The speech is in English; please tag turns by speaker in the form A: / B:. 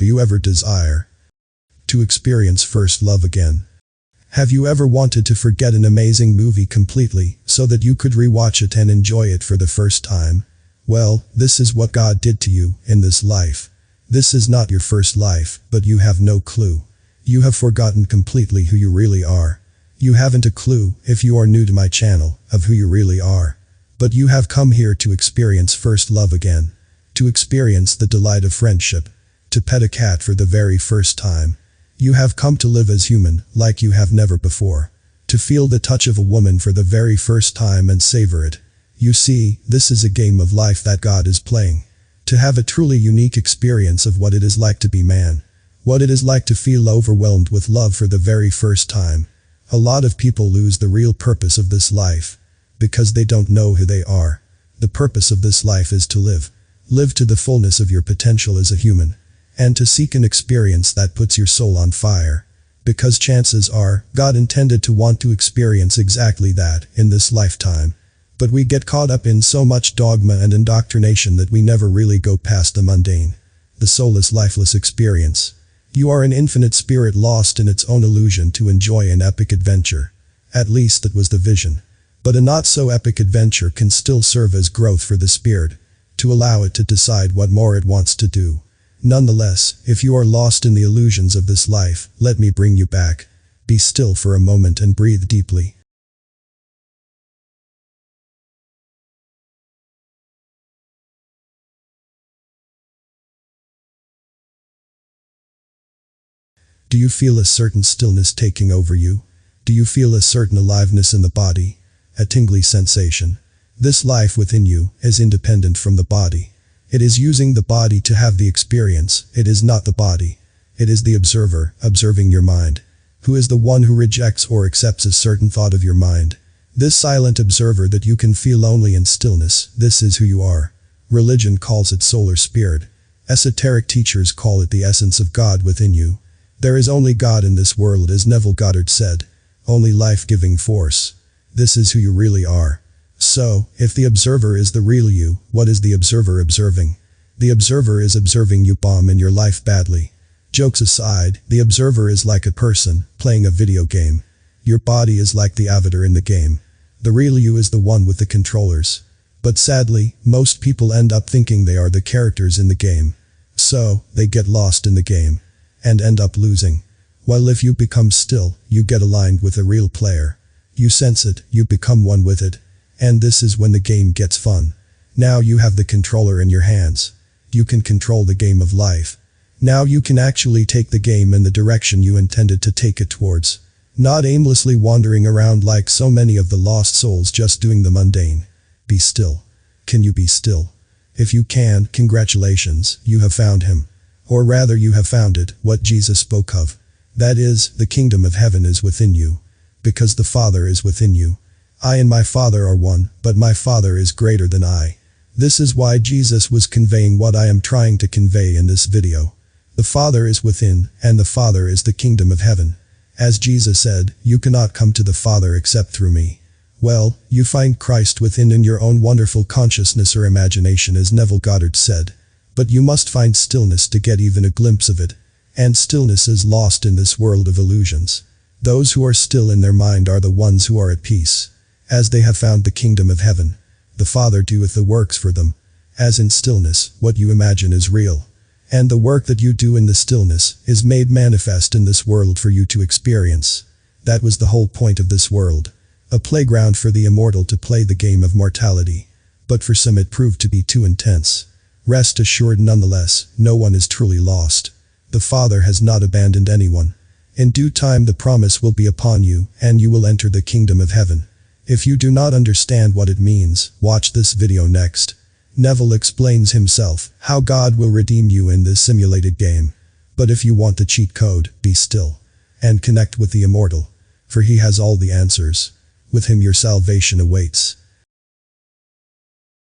A: you ever desire to experience first love again? Have you ever wanted to forget an amazing movie completely so that you could rewatch it and enjoy it for the first time? Well, this is what God did to you in this life. This is not your first life, but you have no clue. You have forgotten completely who you really are. You haven't a clue, if you are new to my channel, of who you really are. But you have come here to experience first love again. To experience the delight of friendship. To pet a cat for the very first time. You have come to live as human, like you have never before. To feel the touch of a woman for the very first time and savor it. You see, this is a game of life that God is playing. To have a truly unique experience of what it is like to be man. What it is like to feel overwhelmed with love for the very first time. A lot of people lose the real purpose of this life. Because they don't know who they are. The purpose of this life is to live. Live to the fullness of your potential as a human. And to seek an experience that puts your soul on fire. Because chances are, God intended to want to experience exactly that in this lifetime. But we get caught up in so much dogma and indoctrination that we never really go past the mundane. The soulless, lifeless experience. You are an infinite spirit lost in its own illusion to enjoy an epic adventure. At least that was the vision. But a not-so-epic adventure can still serve as growth for the spirit, to allow it to decide what more it wants to do. Nonetheless, if you are lost in the illusions of this life, let me bring you back. Be still for a moment and breathe deeply. Do you feel a certain stillness taking over you? Do you feel a certain aliveness in the body? A tingly sensation? This life within you is independent from the body. It is using the body to have the experience. It is not the body. It is the observer, observing your mind. Who is the one who rejects or accepts a certain thought of your mind? This silent observer that you can feel only in stillness, this is who you are. Religion calls it soul or spirit. Esoteric teachers call it the essence of God within you. There is only God in this world, as Neville Goddard said. Only life-giving force. This is who you really are. So, if the observer is the real you, what is the observer observing? The observer is observing you bomb in your life badly. Jokes aside, the observer is like a person playing a video game. Your body is like the avatar in the game. The real you is the one with the controllers. But sadly, most people end up thinking they are the characters in the game. So, they get lost in the game. And end up losing. While if you become still, you get aligned with a real player. You sense it, you become one with it. And this is when the game gets fun. Now you have the controller in your hands. You can control the game of life. Now you can actually take the game in the direction you intended to take it towards. Not aimlessly wandering around like so many of the lost souls just doing the mundane. Be still. Can you be still? If you can, congratulations, you have found him. Or rather you have found it, what Jesus spoke of. That is, the kingdom of heaven is within you. Because the Father is within you. I and my Father are one, but my Father is greater than I. This is why Jesus was conveying what I am trying to convey in this video. The Father is within, and the Father is the kingdom of heaven. As Jesus said, you cannot come to the Father except through me. Well, you find Christ within in your own wonderful consciousness or imagination, as Neville Goddard said. But you must find stillness to get even a glimpse of it. And stillness is lost in this world of illusions. Those who are still in their mind are the ones who are at peace. As they have found the kingdom of heaven. The Father doeth the works for them. As in stillness, what you imagine is real. And the work that you do in the stillness is made manifest in this world for you to experience. That was the whole point of this world. A playground for the immortal to play the game of mortality. But for some it proved to be too intense. Rest assured nonetheless, no one is truly lost. The Father has not abandoned anyone. In due time the promise will be upon you, and you will enter the kingdom of heaven. If you do not understand what it means, watch this video next. Neville explains himself, how God will redeem you in this simulated game. But if you want the cheat code, be still. And connect with the immortal. For he has all the answers. With him your salvation awaits.